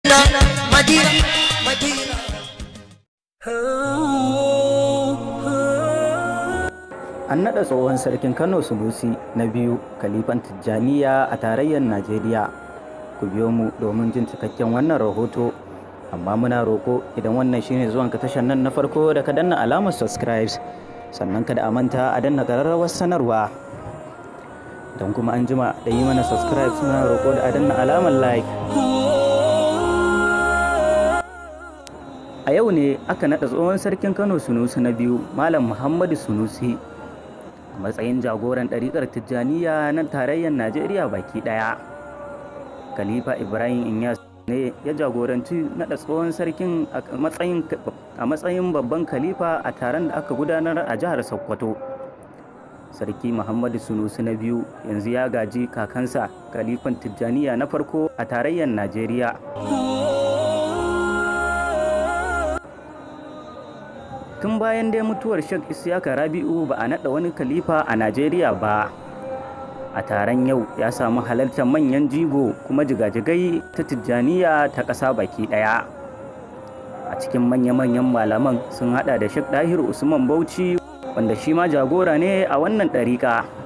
Madina, Madina. An naɗa tsohon sarkin Kano Sunusi na biyu Khalifan Tijjaniya a tarayyar Najeriya. Ku biyo mu domin jin cikakken wannan rahoto. Amma muna roko idan wannan shine zuwanka tashar nan na farko da ka danna alamar subscribe, sannan kada a manta a danna ƙararrawar sanarwa. Don kuma an jima da yi mana subscribe suna roko da a danna alamar like. A yau ne aka naɗa tsohon sarkin Kano Sunusi na biyu Malam Muhammadu Sunusi a matsayin jagoran ɗariƙar Tijjaniya na tarayyar Najeriya baki ɗaya. Khalifa Ibrahim Inyas ne ya jagoranci naɗa tsohon sarkin a matsayin babban khalifa a taron da aka gudanar a jihar Sokoto. Sarki Muhammadu Sunusi na biyu yanzu ya gaji kakansa Khalifan Tijjaniya na farko a tarayyar Najeriya. Tun bayan dai mutuwar Sheikh Isiyaka Rabi'u ba a naɗa wani khalifa a Najeriya ba. A taron yau ya samu halartar manyan jigo kuma jigajigai ta Tijjaniya ta ƙasa baki ɗaya. A cikin manya-manyan malaman sun haɗa da Sheikh Dahiru Usman Bauchi wanda shi ma jagora ne a wannan ɗariƙa.